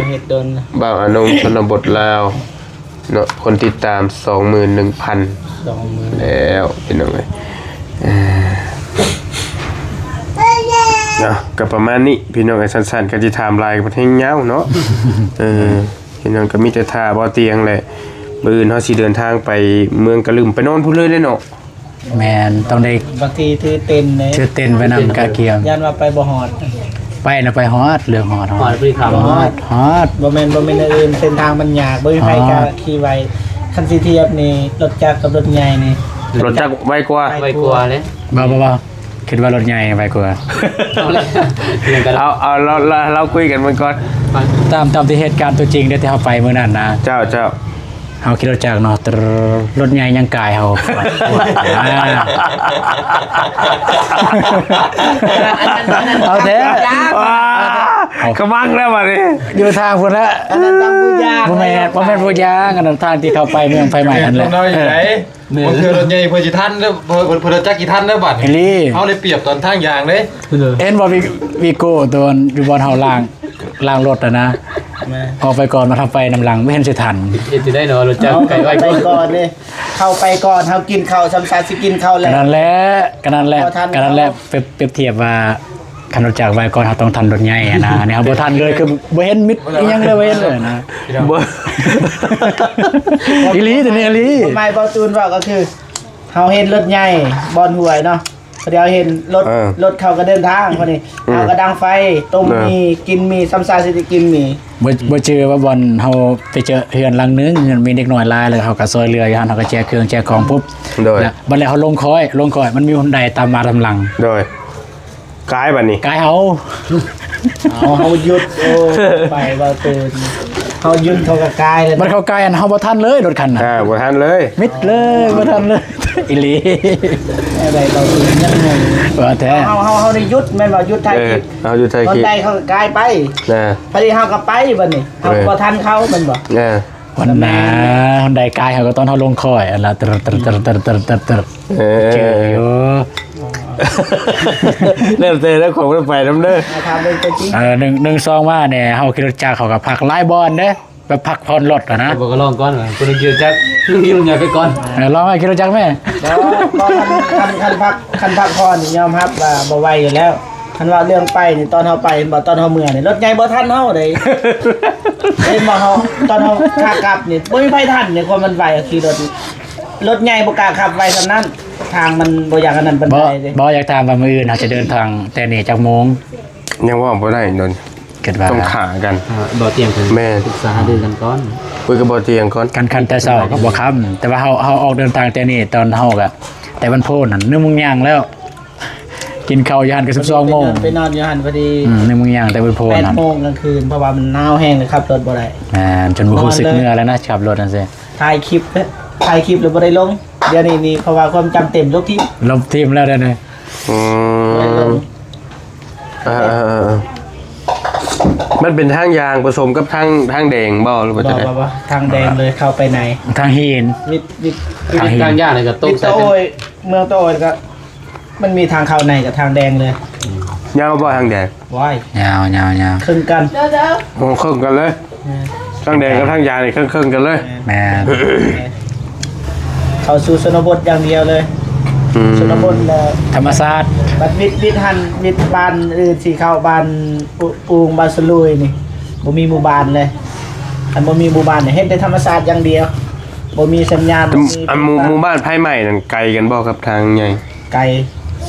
เฮ็ดโดน บ่าวน้องชนบทลาวเนาะคนติดตาม 21,000 20,000 แล้วพี่น้องเอ้ยเนาะก็ประมาณนี้พี่น้องไอ้สั้นๆก็สิไทม์ไลน์ก็เฮ็ดยาวเนาะพี่น้องก็มีแต่ท่าบ่เตียงแหละมื้ออื่นเฮาสิเดินทางไปเมืองกะลืมไปนอนพุ่นเลยเนาะ แม่นต้องได้ บางทีถือเต็นเลย ชื่อเต้นไปนำกาเกียม ยันว่าไปบ่ฮอด ไปนะไปฮอดเรือฮอด หอดบริการ ฮอดฮอด บ่แม่นอื่นเส้นทางมันยากบ่มีไผกล้าขี่ไวคันสิเทียบนี่รถจักรกับรถใหญ่นี่ รถจักรไวกว่า ไว้กลัวเลย บ่คิดว่ารถใหญ่ไปกว่า เอาเลยเรื่องกัน เอาเราคุยกันมันก่อน ตามที่เหตุการณ์ตัวจริงที่เฮาไปมื้อนั้นนะ เจ้า เฮาคิดรถจักรเนาะรถใหญ่ยังกายเฮาเอาแท้ กระมังแล้วบัดนี้ อยู่ทางพุ่นละ อันนั้นต้องผู้ยาก บ่แม่นผู้ยางอันนั้นทางที่เข้าไปเมืองไฟใหม่นั่นแหละ น้อยอยู่ไหนบ่คือรถใหญ่เพิ่นสิทันเด้อเพิ่นรถจักรกี่ทันเด้อบัด เฮลี่ เฮาได้เปรียบตอนทางยางเด้ เห็นบ่วีโก้ตัวอยู่บนเฮาล่างรถนะ ออกไปก่อนมาทำไปนำหลังไม่เห็นสิทัน จะได้เนาะรถจักรไก่ไว้ ไป ก่อน ก่อนนี่เข้าไปก่อนเฮากินข้าวซ้ำๆสิกินข้าวแล้ว กันนั่นแหละเปรียบเทียบว่าคันรถจักรไว้ก่อนเฮาต้องทันรถใหญ่อะนะเนี่ยเฮาบ่ทันเลยคือบ่เห็นมิดอีหยังเลยบ่เห็นเลยนะ บ่ อีหลีตัวนี้อีหลี ไม่เบาตูนว่าก็คือเฮาเห็นรถใหญ่บอนห่วยเนาะเดี๋ยวเห็นรถเขาก็เดินทางพอดีเขาก็ดังไฟต้มมีกินมีซ้ำซาสิกินมี บ่เจอว่าบอลเฮาไปเจอเฮือนหลังนึงเฮือนมีเด็กน้อยหลายแล้วเฮาก็ซอยเรืออยู่หั่นเฮาก็แจกเครื่องแจกของปุ๊บ โดย แล้วบัดแล้วเฮาลงคอยมันมีคนใดตามมาทำหลัง โดยกายบัดนี้ กายเฮา เฮาหยุดโอ้ไปเบาตูนเฮาหยุดเขาก็กายเลย มันเข้ากายอันเฮาบ่ทันเลยรถคันน่ะ บ่ทันเลย มิดเลยบ่ทันเลยอีหลี อะไรเบาตูนยังงง ว่าแท้ เฮาได้หยุดแม่นว่าหยุดไทยคลิป เอาอยู่ไทย คน คิด ใดเขาก็กายไป นะ พอดีเฮาก็ไปบัดนี้เฮาบ่ทันเขามันบ่ นะ วันน่ะคนใดกายเฮาก็ตอนเฮาลงคอยอันละตรเจออยู่ เริ่มเตะแล้วของไปน้ำเด้อ มาทำเป็นตัวจริง 1 2มาเนี่ยเฮาขี่รถจักรเขาก็พักหลายบอนเด้แบบพักผ่อนรถอ่ะนะ บอกก็ลองก่อนว่าคนเกี่ยวจักลุงยิงอย่าไปก่อน ลองให้ขี่รถจักรแม่ แล้วก็คันพักพรนี่ยอมรับว่าบ่ไหวอยู่แล้วคันว่าเรื่องไปนี่ตอนเฮาไปบ่ตอนเฮาเมื่อนี่รถใหญ่บ่ทันเฮาเด้เห็นบ่เฮาตอนเฮาขากลับนี่บ่มีไผทันนี่คนมันไหวขี่รถใหญ่บ่กล้าขับไวซำนั้นทางมันบ่อยากอันนั้นปาน บ่ ใดเด้ อยากถามว่ามื้ออื่นเฮาจะเดินทางแต่นี่จักโมง ยังว่าบ่ได้นน คิดว่า ต้องขากัน บ่เตรียมกัน แม่ ศึกษาดูกันก่อน คุยกับบ่เตียงก่อน กันคันแต่เช้าก็บ่ค่ำแต่ว่าเฮาออกเดินทางแต่นี่ตอนเฮาก็แต่วันโพนน่ะ1 โมงย่างแล้ว กินข้าวอยู่หั่นก็12 โมง ไปนอนอยู่หั่นพอดี 1 โมงย่างแต่วันโพนน่ะ 8 โมงกลางคืนเพราะว่ามันหนาวแห้งเลยครับรถบ่ได้ จนบ่รู้สึกเมื่อแล้วนะขับรถนั่นซิ ถ่ายคลิปแล้วบ่ได้ลงเดี๋ยวนี้นี่เพราะว่าความจำเต็มทุกที ลบทีมแล้วเด้อนี่ อืมมันเป็นทางยางผสมกับทางแดงบ่หรือว่าจะได๋ บอกว่าทางแดงเลยเข้าไปใน ทางหิน วิท ทางย่างเลยก็ต้ม วิท ใส่ โต เป็น ยเมืองโตยก็มันมีทางเข้าในกับทางแดงเลย ยาวบ่ทางแดง ว้าย ยาว ครึ่งกัน โอ้ครึ่งกันเลยทางแดงกับทางยาวนี่ครึ่งกันเลย แม่ เข้าสู่ชนบทอย่างเดียวเลยชนบทแล้ว ธรรมศาสตร์ บัดวิทย์หันวิทย์บ้านอื่นสิเข้าบ้านปูงบ้านสลุยนี่บ่มีหมู่บ้านเลยอันบ่มีหมู่บ้านเนี่ยเฮ็ดแต่ธรรมศาสตร์อย่างเดียวบ่มีสัญญาณบ่มี อันหมู่บ้านไผ่ใหม่นั่นไกลกันบ่ครับทางใหญ่ ไกล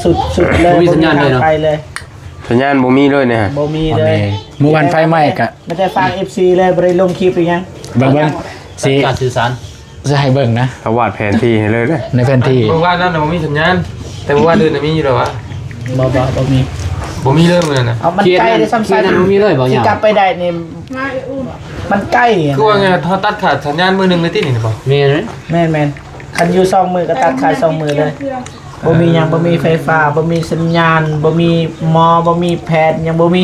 สุดเลย บ่มีสัญญาณเลยเนาะ ไปเลย สัญญาณบ่มีเลยเนี่ยฮะ บ่มีเลย หมู่บ้านไฟไหม้กะ ไม่ได้ฟัง FC เลยบ่ได้ลงคลิปอีกยัง เบิ่งสิ การสื่อสาร จะให้เบิ่งนะ เขาวาดแผนที่ให้เลยเด้อ ในแผนที่ เมื่อวานนั้นมันมีสัญญาณแต่เมื่อวานเดินมีอยู่หรอวะ บ่มี ผมมีเริ่มเลยนะ เอามันใกล้ได้ซ้ำ เขียนนั้นบ่มีเลยบ่ สิ ยาว กลับไปได้นี่มันใกล้อะ คือว่าไงเขาตัดขาดสัญญาณมือหนึ่งเลยที่นี่หรือเปล่า แม่น แม่นคันอยู่2มือก็ตัดขาย2มือเลยบ่มีหยังบ่มีไฟฟ้าบ่มีสัญญาณบ่มีหมอบ่มีแพทย์หยังบ่มี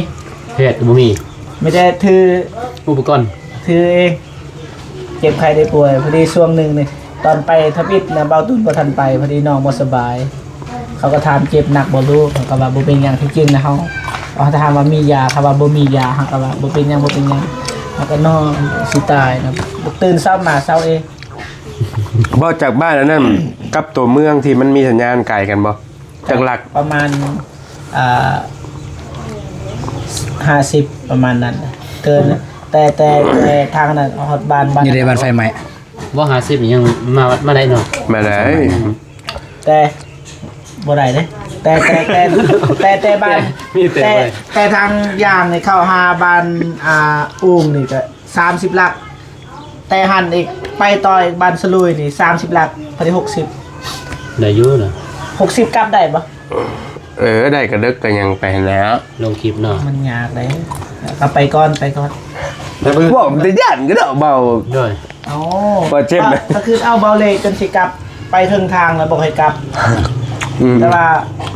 เพศบ่มี ไม่ได้ถือ อุปกรณ์ ถือเองเจ็บไข้ได้ป่วยพอดีช่วงหนึงนี่ตอนไปทบิดนะเบาตุ้นบ่ทันไปพอดีน้องบ่สบาย เขาก็ถามเจ็บหนักบ่รู้เขาก็ว่าบ่เป็นหยังที่จริงนะเขาถามว่ามียาเขาว่าบ่มียาเขาก็ว่าบ่เป็นหยังเขาก็นอนสิตายนะตื่นเช้ามาเช้าเอง บ่จากบ้านอันนั้นกับตัวเมืองที่มันมีสัญญาณไกลกันบ่จากหลัก ประมาณอ่า50ประมาณนั้นนะเกินนะแต่ทางนั้นฮอดบ้าน อยู่ในบ้านไฟไหม้ บ่50นี่ยังมาได้เนาะ มาได้ แต่บ่ได้เด้แต่บ้าน มีแต่บ่ได้ แต่ทางย่างนี่เข้าหาบ้านอุ้งนี่ก็30หลัก แต่หันอีกไปต่ออีกบ้านสลุยนี่30หลักพอดี60 ได้อยู่เนาะ 60กลับได้บ่ ได้กระดึกก็ยังไปแล้ว ลงคลิปเนาะ มันยากเลยก็ไปก่อน บอกมันจะย่านก็เด้อเบา ด้วย อ๋อ บ่เจ็บไหม ก็คือเอาเบาเลยจนสิกลับไปถึงทางแล้วบ่ให้กลับ แต่ว่า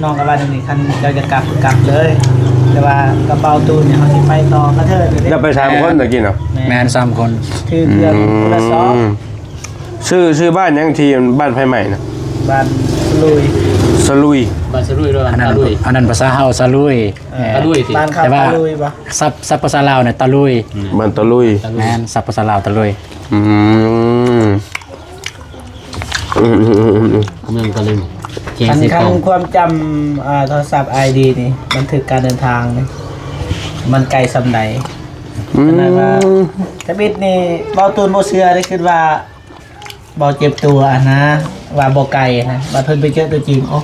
น้องกับว่าจังนี้คันเราจะกลับเลย แต่ว่ากระเป๋าตูนเนี่ยเขาสิไปต่อกระเทิดเลย จะไป3คนตะกี้เนาะ แม่น3คน คือเครื่องคนละซอง ชื่อบ้านยังที่บ้านไผ่ใหม่นะ บ้านลุย สลุย บ้านสรุยด้วย อันนั้น ตาลุย อันนั้นภาษาเฮาซาลุย ตะลุยสิ บ้านข้าว แต่ว่า ตะลุยปะ ซับภาษาลาวเนี่ยตะลุย บ้านตะลุย แม่นซับภาษาลาวตะลุย อืม เมืองตะลุยเจียง คัน สิ คั ข น อง ความจำโทรศัพท์ ID นี่บันทึกการเดินทางนี่มันไกลสำใดขนาดว่าทบิดนี่เบาตูนโบเสือได้คิดว่าเบาเจ็บตัวนะว่าบ่ไกลนะบัดเพิ่นไปเจอตัวจริงโอ้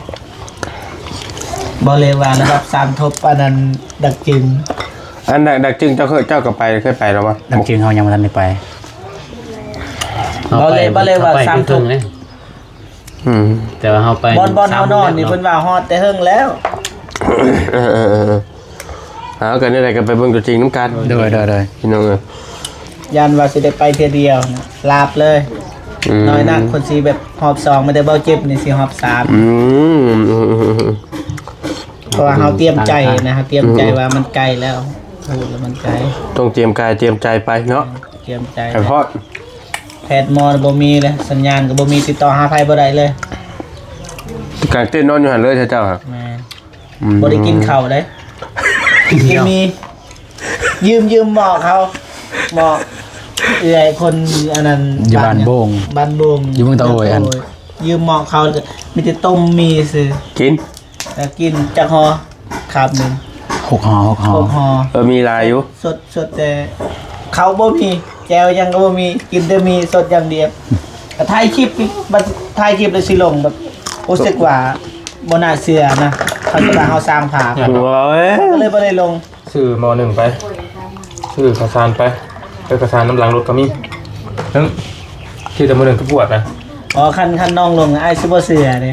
บ่เลยว่าระดับ3ทบอันนั้นดักจริง อันดักจึงเจ้าก็ไปเคยไปแล้ววะ ดังจริงเฮายังบ่ทันได้ไป บ่เลยว่า ไป 3ทบ เลย อืม แต่ว่าเฮาไป บอลเฮานอนนี่เพิ่นว่าฮอดแต่เฮิงแล้ว เอากันนี่แหละก็ไปเบิ่งตัวจริงน้ำกัน โดย พี่น้อง ยันว่าสิได้ไปเทื่อเดียวนะลาบเลย น้อยนักคนสิแบบหอบ2ไม่ได้เบาเจ็บนี่สิหอบ3 อืม เพราะว่าเฮาเตรียมใจนะครับเตรียมใจว่ามันไกลแล้วพูดแล้วมันไกล ต้องเตรียมกายเตรียมใจไปเนาะ เตรียมใจ ไอ้พ่อ แพทย์หมอบ่มีเลยสัญญาณก็บ่มีติดต่อหาไผบ่ได้เลย กลางเต้นนอนอยู่หันเลยเจ้าครับ แม่บ่ได้กินข้าวเลยมียืมบอกเขาบอกเอื้อยคนอันนั้น อยู่บ้านโบง บ้านโบง อยู่เมืองตะโอยอัน ยืมหมอกเขาแล้วก็มีแต่ต้มมีซื่อ กิน แล้วกินจักหอครับหนึง 6ห่อ 6หอ มีลายอยู่ สดแต่เขาบ่มีแจวยังก็บ่มีกินแต่มีสดอย่างเดียวก็ถ่ายคลิปอีกบัดถ่ายคลิปแล้วสิลงแบบรู้สึกว่าบ่น่าเชื่อนะเขาจะว่าเฮาสร้างภาพ โอ้ย ก็เลยบ่ได้ลง ชื่อมหนึ่งไปชื่อข้าวสารไปข้าวสารน้ำหลังรถก็มีทั้งที่แต่มหนึ่งก็ปวดนะ อ๋อคันน้องลงอ้ายสิบ่เชื่อเด้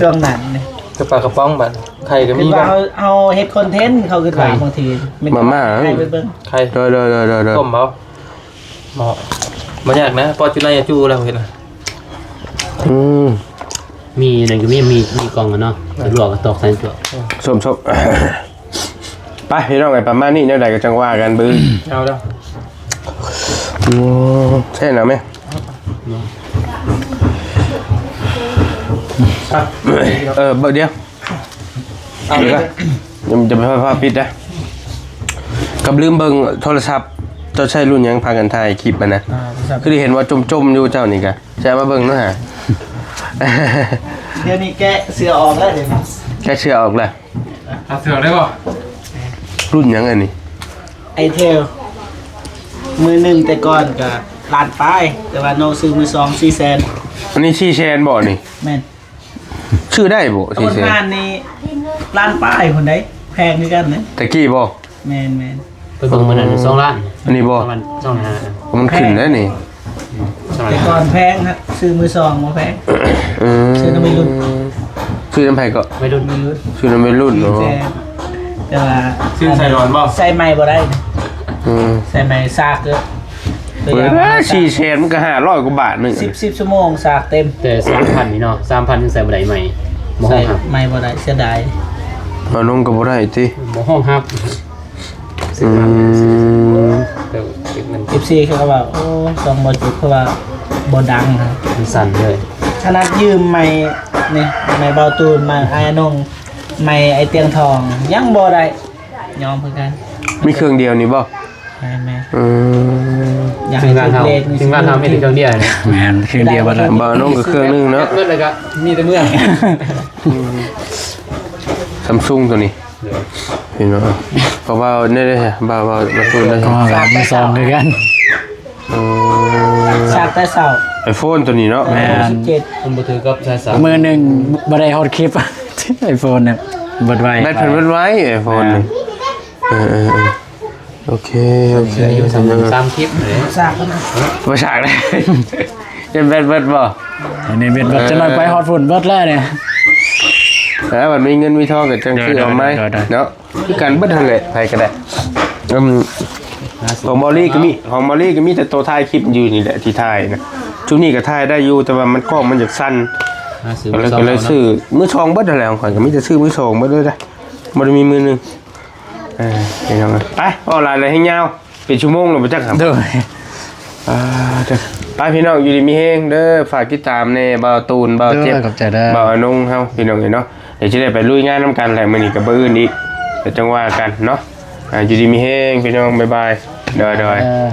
ช่วงนั้นนี่ กระปากระป๋องบัดไข่ก็ คิ มี ดว่า บ้าง เฮาเฮ็ดคอนเทนต์เขาคิดว่าบางทีให้ไปเบิ่ง ไข่ โดย ต้มเบาเหมาะบ่ยากนะพอจุฬาอย่าจู้แล้วเห็นนะ อืม มีนั่นก็มีกล่องอะเนาะสะดวกก็ตอกใส่ตัว สมไปพี่น้องไอ้ประมาณนี้เนี่ยใดก็จังว่ากันบื้อ เอาแล้ว ใช่นะแม่ ครับ เดี๋ยว เอาเลย ยังจะไม่พาปิดนะกับลืมเบิ่งโทรศัพท์เจ้าใช้รุ่นหยังพากันถ่ายคลิปมันนะคือได้เห็นว่าจมๆอยู่เจ้านี่กะใช่มาเบิ่งเนาะฮะ เดี๋ยวนี้แกะเสื้อออกแล้วเดี๋ยวนี้ แค่เชื่อออกเลย เอาเสือได้ป่ะ รุ่นหยังอันนี้ ไอเทลมือหนึ่งแต่ก่อนกับล้านป้ายแต่ว่าน้องซื้อมือสอง400,000 อันนี้ชีแชนบ่นี่ แม่น ชื่อได้บ่ ต้ ชี น แชน งานนี่ล้านป้ายคนใดแพงด้วยกันนะ ตะกี้บ่ แม่น ไปเบิ่งมันนั่น2ล้าน อันนี้บ่ ประมาณ2ล้าน มันขึ้นแล้วนี่ แต่ก่อนแพงครับซื้อมือสองมาแพง ชื่อน้ำไม่รุ่น ชื่อน้ำไผก็ ไม่รุ่น มือ ชื่อน้ำไม่รุ่นเนาะ แต่ว่า ชื่อไซรอนป่ะ ใส่ไม้บ่ได้นะ อืม ใส่ไม้ซากเด้อตัว เปิ อ ด ย่าง แล้วชีแชนมันก็500กว่าบาทนึง 10ชั่วโมงซากเต็ม แต่ 3,000 นี่เนาะ 3,000ยังใส่บ่ได้ใหม่บ่ห้ ใส่ องฮับ ไม้บ่ได้เสียดาย เอาลงก็บ่ได้ติ บ่ห้องฮับ อืม แต่เก็บเงิน 14เขาก็ว่าโอ้สองบ่จุดเพราะว่าบ่ดังครับ มันสั่นเลย ขนาดยืมไม้นี่ไม้เบาตูนมาไอ้นงไม้ไอ้เตียงทองยังบ่ได้ยอมเพิ่นกัน มีเครื่องเดียวนี่บ่ แม่ อืม อยาก ถึ ให้ งงาน ถู เฮาก เลขนี่ ถึงงานเฮาไม่ถึงเครื่องเดียวเนี่ย แม่นคืนเดียวบ่ได้ บ่น้องก็เครื่องนึงเนาะ เงินเลยก็มีแต่เมื่อ Samsung ตัวนี้เห็นบ่เพราะว่าเนี่ยเลยบ่าวมาตูนได้ ก็แบบมีซองคือกัน ซากแต่เช้า iPhone ตัวนี้เนาะ แม่น 17 มันบ่ถือกับสายสาว มือหนึ่งบ่ได้ฮอตคลิป ไอโฟนเนี่ยเบิดไว้ แบตเพิ่นมันไว้ iPhone นี่เออโอเค อายุ3คลิปเลย ซากแล้วนะ บ่ฉากได้ ยังแบตเบิดบ่ อันนี้เบิดจะน้อยไปฮอตฝุ่นเบิดแล้วเนี่ย แล้วมันมีเงินมีทองก็จังซื้อเอาไหม ได้ เนาะคือกันเบิดเท่าไหร่ไผก็ได้ของมอลลี่ก็มีแต่ตัวถ่ายคลิปอยู่นี่แหละที่ถ่ายนะช่วงนี้ก็ถ่ายได้อยู่แต่ว่ามันกล้องมันจะสั้น ก็เลยซื้อมือทองเบิดอะไรของข่อยก็มีแต่ซื้อมือทองเบิดเลยได้บ่ได้มีมือหนึงเห็นจังไปออนไลน์เลยให้ยาวเป็นชั่วโมงแล้วบ่จักครับ ด้วย เด้อไปพี่น้องอยู่ดีมีเฮงเด้อฝากติดตามแน่บ่าวตูนบ่าวเจ็บ ขอบใจเด้อ บ่าวอนงเฮาพี่น้องเนาะเดี๋ยวสิได้ไปลุยงานนํกันแหละมื้อนี้ก็บ่อื่นอีกเดี๋ยวจังว่ากันเนาะอยู่ดีมีเฮงพี่น้องบ๊ายบายเด้อ เออ